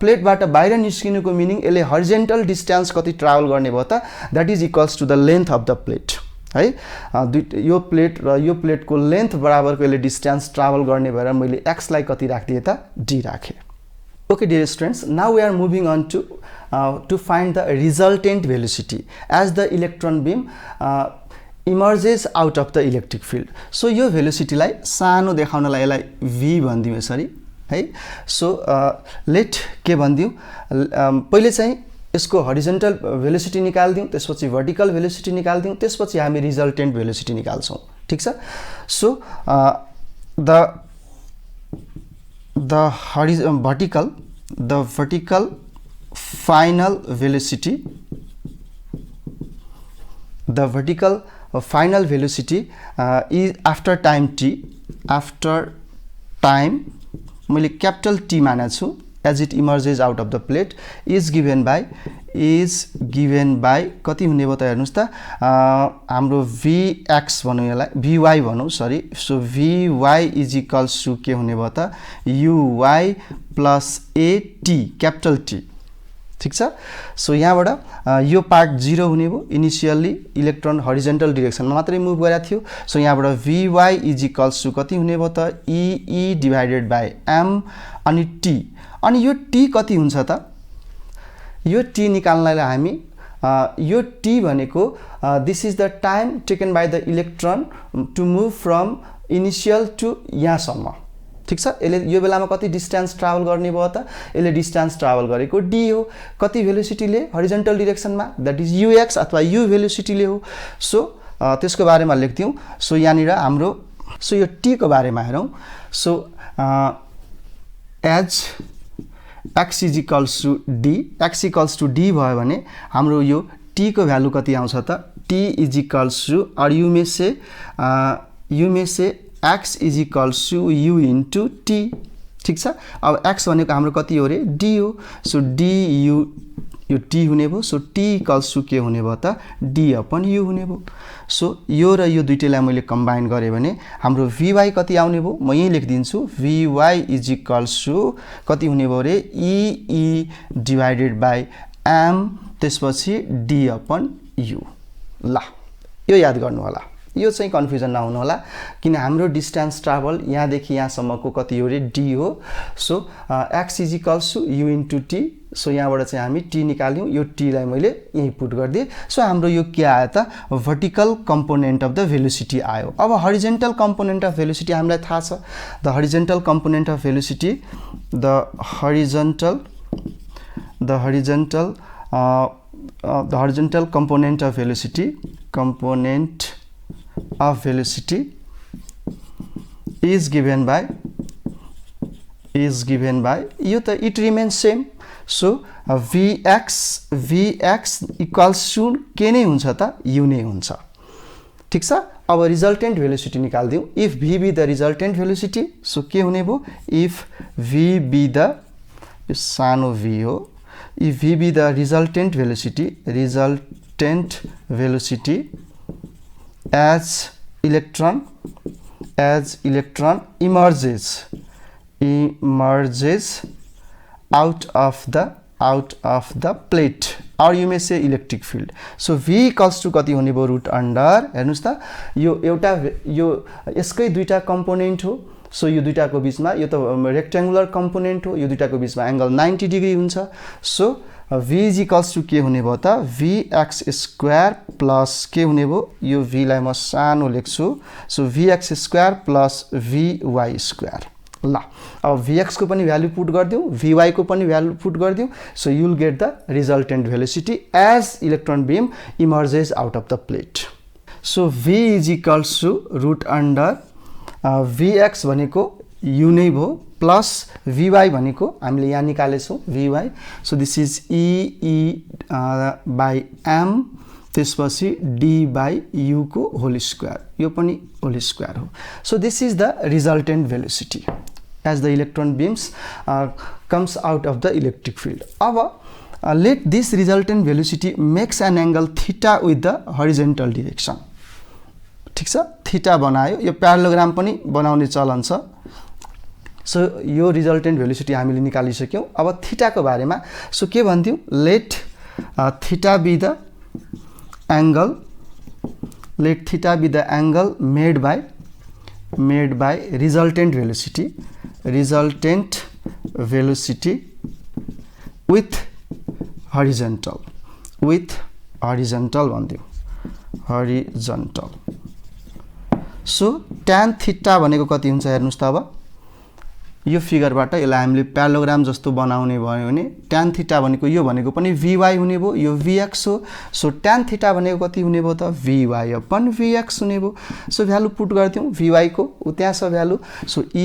A: प्लेटबाट बाहिर निस्किनुको मिनिङ यसले हरिजन्टल डिस्टेन्स कति ट्राभल गर्ने भयो त that is equals to the length of the plate है यो प्लेट र यो प्लेटको लेन्थ बराबरको यसले डिस्टेन्स ट्राभल गर्ने भएर मैले x लाई कति राख्दिए त d राखे okay dear students now we are moving on to find the resultant velocity as the electron beam emerges out of the electric field so यो भेलोसिटीलाई सानो देखाउनलाई यसलाई v भन्दियौ यसरी है सो लेट के भन्दियौ पहिले चाहिँ यसको हरिजन्टल भेलोसिटी निकाल्दियौ त्यसपछि वर्टिकल भेलोसिटी निकाल्दियौ त्यसपछि हामी रिजल्टेन्ट भेलोसिटी निकाल्छौं ठीक छ so the vertical final velocity is after time t मैले क्यापिटल T मानेको छु as it emerges out of the plate is given by कति हुने भयो त हेर्नुस् त हाम्रो vx भनौं यसलाई vy भनौं sorry so vy is equals to के हुने भयो त uy plus at capital T ठीक छ सो यहाँबाट यो पार्ट 0 हुने भयो इनिशियली इलेक्ट्रोन हरिजन्टल डाइरेक्सनमा मात्रै मुभ गरेको थियो सो यहाँबाट vy is equals to कति हुने भयो त e डिवाइडेड बाइ m अनि t अनि यो t कति हुन्छ त यो t निकाल्नलाई हामी यो t भनेको this is the time taken by the electron to move from initial to यहाँसम्म ठीक छ यसले यो बेलामा कति डिस्टेन्स ट्राभल गर्ने भयो त यसले डिस्टेन्स ट्राभल गरेको d हो कति भेलोसिटीले हरिजन्टल डाइरेक्सनमा दैट इज ux अथवा u भेलोसिटीले हो सो त्यसको बारेमा लेख्दियौ सो यहाँनिर हाम्रो सो यो t को बारेमा हेरौं so as x is equals to d x equals to d भयो भने हाम्रो यो t को भ्यालु कति आउँछ त t t is equals to or you may say x is equals to u into t ठीक छ। अब x भनेको हाम्रो कति हो रे d हो सो d u यो t हुने भयो सो t इक्वल्स टू के हुने भयो त d अपन u हुने भयो। सो यो र यो दुईटैलाई मैले कम्बाइन गरे भने हाम्रो vy कति आउने भयो म यही लेखिदिन्छु vy इज इक्वल्स टू कति हुने भयो रे e डिवाइडेड बाइ m त्यसपछि d अपन u। ल यो याद गर्नु होला, यो चाहिँ कन्फ्युजन नहुनु होला किन हाम्रो डिस्टेन्स ट्राभल यहाँदेखि यहाँसम्मको कति हो रे d हो। So x is equals to u into t so यहाँबाट चाहिँ हामी t निकाल्यौँ, यो t लाई मैले यही पुट गरिदिएँ। सो हाम्रो यो के आयो त vertical component of the velocity आयो। अब हरिजेन्टल कम्पोनेन्ट अफ भेलोसिटी हामीलाई थाहा छ the horizontal component of velocity the horizontal component of velocity is given by यो त it remains same so vx equals to के नै हुन्छ त u नै हुन्छ ठीक छ। अब रिजल्टेन्ट भेलोसिटी निकाल्दियौ if v be the resultant velocity so के हुने भयो if v be the यो सानो v हो if v be the resultant velocity as electron emerges out of the plate or you may say electric field so v equals to कति हुने भयो route under हेर्नुस् त यो एउटा यो यसकै दुईटा कम्पोनेन्ट हो सो यो दुईटाको बीचमा यो त रेक्टेंगुलर कम्पोनेन्ट हो यो दुईटाको बीचमा एंगल 90 डिग्री हुन्छ so v is equals to के हुने भयो त vx स्क्वायर प्लस के हुने भयो यो v लाई म सानो लेख्छु so vx square plus vy square. ल अब vx को पनि भ्यालु पुट गर्दियौ vy को पनि भ्यालु पुट गर्दियौ so you will get the resultant velocity as electron beam emerges out of the plate. So v is equals to root under vx भनेको u नै भयो प्लस vy भनेको हामीले यहाँ निकालेछौं vy so this is e by m त्यसपछि d by u को whole square यो पनि होल स्क्वायर हो। So this is the resultant velocity as the electron beams comes out of the electric field। अब let this resultant velocity makes an angle theta with the horizontal direction ठीक छ theta बनायो यो प्यारालोग्राम पनि बनाउने चलन छ। सो यो रिजल्टेन्ट भेलोसिटी हामीले निकालिसक्यौं। अब थीटा को बारेमा सो के भन्थ्यौ let theta be the angle made by resultant velocity with horizontal भन्थ्यौ horizontal। सो tan थीटा भनेको कति हुन्छ हेर्नुस् त अब यो फिगरबाट यसलाई हामीले प्यारालोग्राम जस्तो बनाउने भयो भने tan थीटा भनेको यो भनेको पनि vy हुने भयो यो vx हो सो tan थीटा भनेको कति हुने भयो त vy अपन vx हुने भयो। सो भ्यालु पुट गर्थ्यौ vy को त्यहाँ छ value so e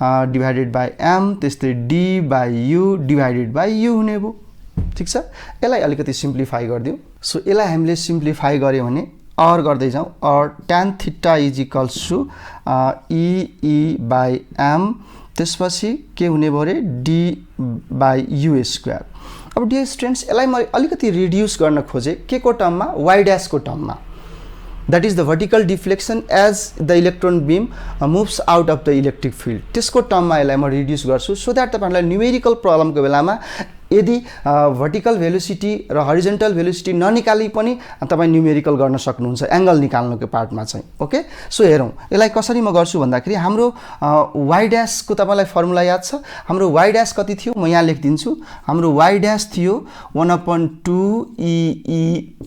A: divided by m त्यस्तै d by u divided by u हुने भयो ठीक छ। यसलाई अलिकति सिम्प्लिफाई गर्दियौ सो यसलाई हामीले सिम्प्लिफाई गर्यो भने और गर्दै जाउँ और tan theta is equals to e by m त्यसपछि के हुने भयो रे d बाइ u स्क्वायर। अब डियर स्टुडेन्ट्स यसलाई म अलिकति रिड्युस गर्न खोजे के को टर्ममा y डैश को टर्ममा that is the vertical deflection as the electron beam moves out of the electric field त्यसको टर्ममा यसलाई म रिड्युस गर्छु सो दैट तपाईहरुलाई न्यूमेरिकल प्रब्लम को बेलामा यदि भर्टिकल भेलोसिटी र हरिजन्टल भेलोसिटी ननिकाली पनि तपाई न्यूमेरिकल गर्न सक्नुहुन्छ एंगल निकाल्नको पार्टमा चाहिँ ओके। सो हेरौं यसलाई कसरी म गर्छु भन्दाखेरि हाम्रो y डैश को तपाईलाई फर्मुला याद छ हाम्रो y डैश कति थियो म यहाँ लेखिदिन्छु हाम्रो y डैश थियो 1/2 e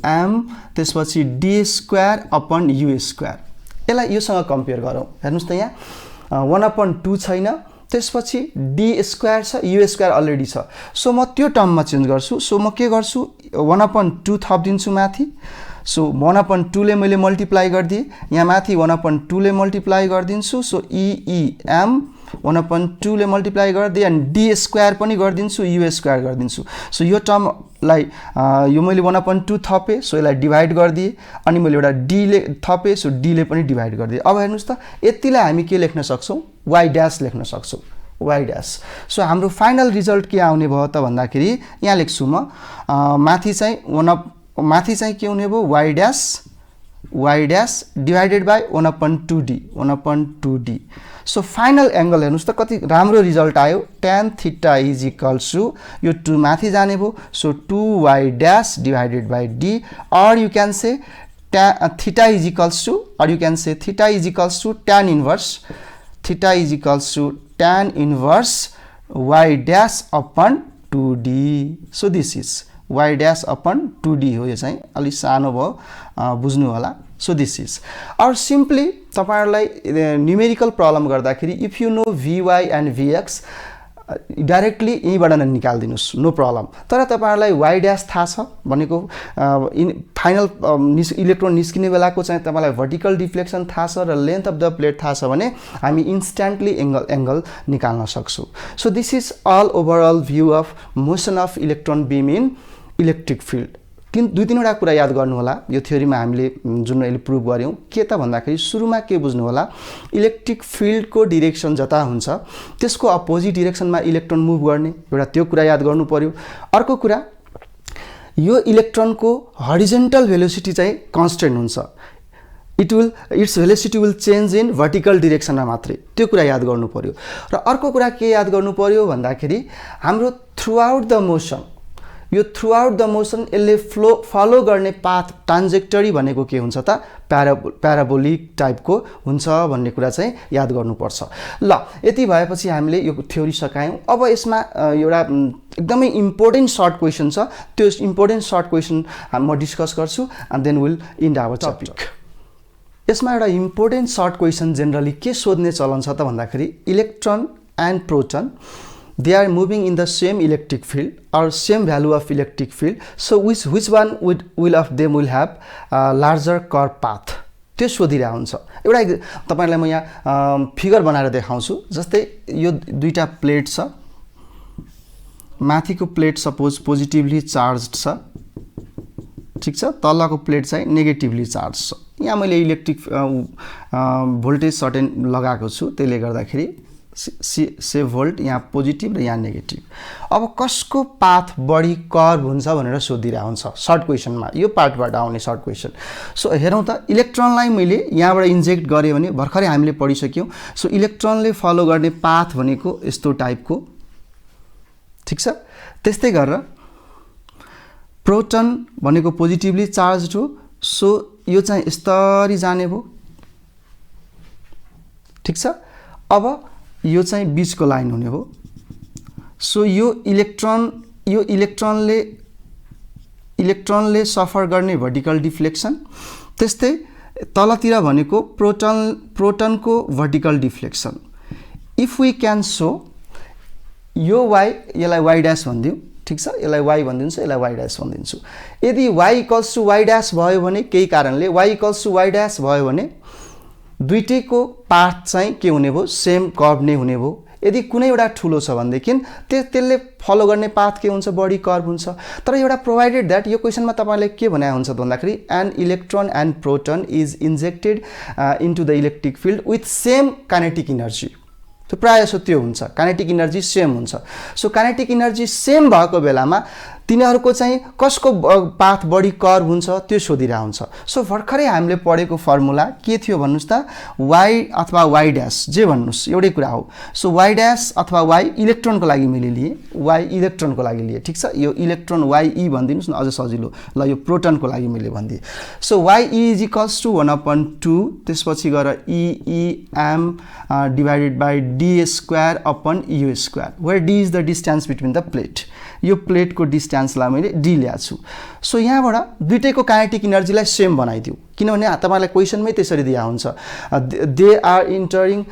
A: m त्यसपछि d square upon u square. यसलाई योसँग कम्पेयर गरौँ हेर्नुस् त यहाँ 1/2 छैन त्यसपछि d स्क्वायर छ u स्क्वायर अलरेडी छ सो म त्यो टर्ममा चेन्ज गर्छु सो म के गर्छु 1/2 थप दिन्छु माथि सो 1/2 ले मैले मल्टिप्लाई गर्दिए यहाँ माथि 1/2 ले मल्टिप्लाई गर्दिन्छु सो e m 1/2 ले मल्टिप्लाई गर्दै अनि डी स्क्वायर पनि गरिदिन्छु यु स्क्वायर गरिदिन्छु सो यो टर्मलाई यो मैले 1/2 थपेँ सो यसलाई डिभाइड गरिदिएँ अनि मैले एउटा डी ले थपेँ सो डी ले पनि डिभाइड गरिदिएँ अब हेर्नुस् त यतिलाई हामी के लेख्न सक्छौं y डैश लेख्न सक्छौं y डैश सो हाम्रो फाइनल रिजल्ट के आउने भयो त भन्दाखेरि यहाँ लेख्छु म माथि चाहिँ के हुने भयो y dash divided by 1/2d so final angle हेर्नुस् त कति राम्रो रिजल्ट आयो tan theta is equals to यो 2 माथि जाने भयो so 2y dash divided by d or you can say theta is equals to tan inverse y dash upon 2d so this is y dash upon 2d हो यो चाहिँ अलि सानो भयो बुझ्नु होला so this is or simply तपाईहरुलाई numerical problem गर्दाखेरि if you know vy and vx directly यहीबाट निकाल दिनुस् नो प्रब्लम तर तपाईहरुलाई y डैश थाहा छ भनेको फाइनल इलेक्ट्रोन निस्किने बेलाको चाहिँ तपाईलाई वर्टिकल डिफ्लेक्सन थाहा छ र लेन्थ अफ द प्लेट थाहा छ भने हामी इन्स्ट्यान्टली एंगल निकाल्न सक्छौं so this is all overall view of motion of electron beam in electric field दुई तीनवटा कुरा याद गर्नु होला यो थ्योरीमा हामीले जुन अहिले प्रुभ गर्यौं के त भन्दाखेरि सुरुमा के बुझ्नु होला इलेक्ट्रिक फिल्ड को डाइरेक्सन जता हुन्छ त्यसको अपोजिट डाइरेक्सनमा इलेक्ट्रोन मुभ गर्ने एउटा त्यो कुरा याद गर्नु पर्यो अर्को कुरा यो इलेक्ट्रोनको हरिजन्टल भेलोसिटी चाहिँ कन्स्टेन्ट हुन्छ its velocity will change in vertical डाइरेक्सनमा मात्रै त्यो कुरा याद गर्नु पर्यो र अर्को कुरा के याद गर्नु पर्यो भन्दाखेरि हाम्रो थ्रुआउट द मोसन यो थ्रुआउट द मोसन यसले फलो गर्ने पाथ ट्रान्जेक्टरी भनेको के हुन्छ त प्याराबोलिक टाइपको हुन्छ भन्ने कुरा चाहिँ याद गर्नुपर्छ ल यति भएपछि हामीले यो थ्योरी सकायौं अब यसमा एउटा एकदमै इम्पोर्टेन्ट सर्ट क्वेशन छ त्यो इम्पोर्टेन्ट सर्ट क्वेशन म डिस्कस गर्छु and then will end our topic यसमा एउटा इम्पोर्टेन्ट सर्ट क्वेशन जनरली के सोध्ने चलन छ त भन्दाखेरि electron and proton they are moving in the same electric field or same value of electric field so which one will of them will have larger curve path त्यो सोधिरा हुन्छ एउटा तपाईहरुलाई म यहाँ फिगर बनाएर देखाउँछु जस्तै यो दुईटा प्लेट छ माथिको प्लेट सपोज पोजिटिभली चार्जड छ ठीक छ तलको प्लेट चाहिँ नेगेटिभली चार्ज छ यहाँ मैले इलेक्ट्रिक भोल्टेज सर्टेन लगाएको छु त्यसले गर्दाखेरि से भोल्ट यहाँ पोजिटिभ र यहाँ नेगेटिभ अब कसको पाथ बढी कर्भ हुन्छ भनेर सोधिरा हुन्छ सर्ट क्वेशनमा यो पार्टबाट आउने सर्ट क्वेशन सो हेरौं त इलेक्ट्रोनलाई मैले यहाँबाट इन्जेक्ट गरे भने भर्खरै हामीले पढिसक्यौं सो इलेक्ट्रोनले फलो गर्ने पाथ भनेको यस्तो टाइपको ठीक छ त्यस्तै गरेर प्रोटोन भनेको पोजिटिभली चार्जड हो सो यो चाहिँ यस्तरी जाने भो ठीक छ अब यो चाहिँ बीचको लाइन हुने हो सो यो इलेक्ट्रोनले सफर गर्ने वर्टिकल डिफ्लेक्सन त्यस्तै तलतिर भनेको प्रोटोनको vertical deflection if we can show यो y यसलाई y डैश भन्दियौ ठीक छ यसलाई y भन्दिन्छु यसलाई y डैश भन्दिन्छु यदि y equals to y dash भयो भने केही कारणले y equals to y dash भयो भने दुईटैको पाथ चाहिँ के हुने भो सेम कर्भ नै हुने भो यदि कुनै एउटा ठुलो छ भनेदेखि त्यसले फलो गर्ने पाथ के हुन्छ बडी कर्भ हुन्छ तर एउटा प्रोवाइडेड दैट यो क्वेशनमा तपाईले के भनेको हुन्छ भन्दाखेरि an electron and proton is injected into the electric field with same kinetic energy तो प्राय सो त्यो हुन्छ काइनेटिक एनर्जी सेम हुन्छ सो काइनेटिक एनर्जी सेम भएको बेलामा तिनीहरुको चाहिँ कसको पाथ बडी कर्भ हुन्छ त्यो सोधिरा हुन्छ सो भर्खरै हामीले पढेको फर्मुला के थियो भन्नुस् त y अथवा y डैश जे भन्नुस् एउटै कुरा हो सो y डैश अथवा y इलेक्ट्रोनको लागि मैले लिए y इलेक्ट्रोनको लागि लिए ठीक छ यो इलेक्ट्रोन y भन्दिनुस् न अझ सजिलो ल यो प्रोटोनको लागि मैले भन्दिए so y is equals to 1/2 त्यसपछि गएर m divided by d square upon u square where d is the distance between the plate यो प्लेट को डिस्टेंसलाई मैले d ल्याएको छु सो यहाँबाट दुईटैको काइनेटिक एनर्जीलाई सेम बनाइदिउ किनभने तपाईलाई क्वेशनमै त्यसरी दिया हुन्छ they are entering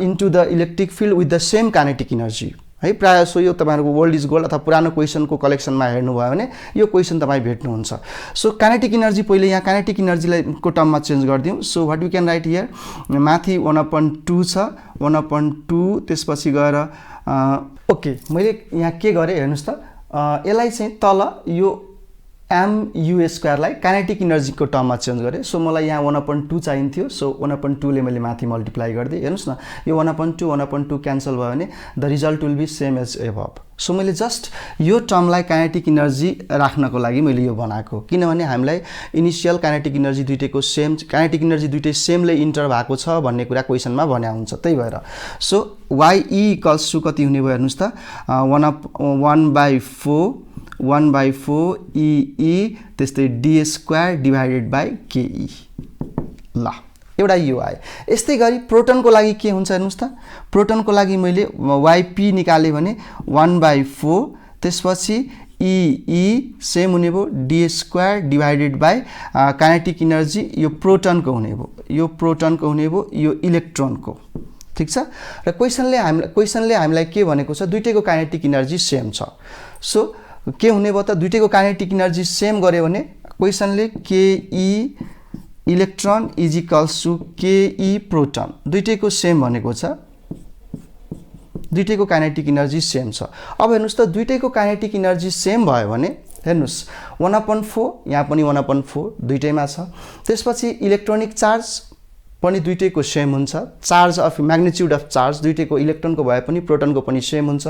A: into the electric field with the same kinetic energy है। प्रायः सो यो तपाईहरुको वर्ल्ड इज गोल्ड अथवा पुरानो क्वेशनको कलेक्सनमा हेर्नुभयो भने यो क्वेशन तपाई भेट्नुहुन्छ। सो काइनेटिक एनर्जी पहिले यहाँ काइनेटिक एनर्जीलाई को टर्ममा चेन्ज गर्दियौं। So what we can write here, माथि 1/2 छ, 1/2 त्यसपछि गएर ओके मैले यहाँ के गरे हेर्नुस् त, यसलाई चाहिँ तल यो mu² लाई काइनेटिक एनर्जी को टर्ममा चेन्ज गरे। सो मलाई यहाँ 1/2 चाहिन्थ्यो। सो 1/2 ले मैले माथि मल्टिप्लाई गर्दै, हेर्नुस् न यो 1/2 क्यान्सल भयो भने the result will be same as above. So मैले जस्ट यो टर्मलाई काइनेटिक एनर्जी राख्नको लागि मैले यो बनाएको, किनभने हामीलाई इनिशियल काइनेटिक एनर्जी दुईटैको सेम, काइनेटिक एनर्जी दुईटै सेमले इन्टर भएको छ भन्ने कुरा क्वेशनमा भन्या हुन्छ। त्यही भएर सो YE = कति हुने भयो हेर्नुस् त, 1/4 EE त्यस्तै d² डिभाइडेड बाइ KE। ल एउटा यो आयो। यस्तै गरी प्रोटोनको लागि के हुन्छ हेर्नुस् त, प्रोटोनको लागि मैले YP निकाले भने 1/4 त्यसपछि EE सेम हुने भयो d² divided by kinetic energy यो प्रोटोनको हुने भयो, यो प्रोटोनको हुने भयो, यो इलेक्ट्रोनको। ठीक छ। र क्वेशनले हामीलाई के भनेको छ, दुईटैको काइनेटिक एनर्जी सेम छ। सो के हुने भयो त, दुईटैको काइनेटिक एनर्जी सेम गर्यो भने क्वेशनले KE इलेक्ट्रोन = KE प्रोटोन दुईटैको सेम भनेको छ, दुईटैको काइनेटिक एनर्जी सेम छ। अब हेर्नुस् त दुईटैको काइनेटिक एनर्जी सेम भयो भने हेर्नुस् 1/4 यहाँ पनि 1/4 दुईटैमा छ। त्यसपछि इलेक्ट्रोनिक चार्ज पनि दुईटैको सेम हुन्छ, charge of magnitude of charge दुईटैको इलेक्ट्रोनको भए पनि प्रोटोनको पनि सेम हुन्छ।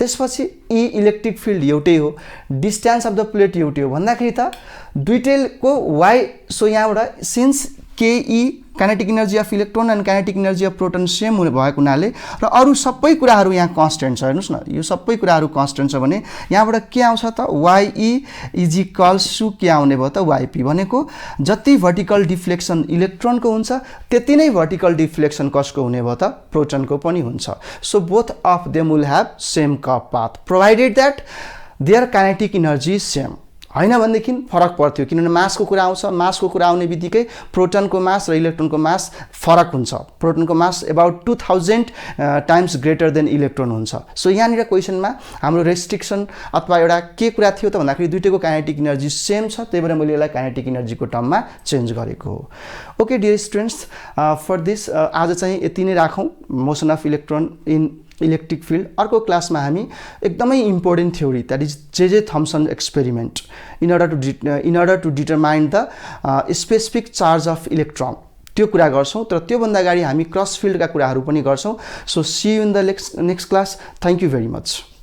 A: त्यसपछि E इलेक्ट्रिक फिल्ड एउटै हो, डिस्टेन्स अफ द प्लेट एउटै हो भन्दाखेरि त दुईटैको Y। सो यहाँबाट since KE kinetic energy of electron and kinetic energy of proton same भएको हुनाले र अरु सबै कुराहरू यहाँ कन्स्टेन्ट छ। हेर्नुस् न यो सबै कुराहरू कन्स्टेन्ट छ भने यहाँबाट के आउँछ त, YE = के आउने भयो त, YP भनेको जति भर्टिकल डिफ्लेक्सन इलेक्ट्रोनको हुन्छ त्यति नै भर्टिकल डिफ्लेक्सन कसको हुने भयो त, प्रोटोनको पनि हुन्छ। So both of them will have same curve path provided that their kinetic energy is same. हैन भनेदेखि फरक पर्थ्यो, किनभने मासको कुरा आउँछ, मासको कुरा आउने बित्तिकै प्रोटोनको मास र इलेक्ट्रोनको मास फरक हुन्छ। प्रोटोनको mass about 2000 times greater than electron हुन्छ। सो यहाँनिर क्वेशनमा हाम्रो रेस्ट्रिक्सन अथवा एउटा के कुरा थियो त भन्दाखेरि दुईटैको काइनेटिक एनर्जी सेम छ, त्यही भएर मैले यसलाई काइनेटिक एनर्जीको टर्ममा चेन्ज गरेको हो। Okay dear students, for this आज चाहिँ यति नै राखौँ, motion of electron in electric field. अर्को क्लासमा हामी एकदमै important theory that is J.J. Thomson experiment in order to determine the specific charge of electron त्यो कुरा गर्छौं। तर त्योभन्दा अगाडि हामी क्रस फिल्डका कुराहरू पनि गर्छौं। So see you in the next class. Thank you very much.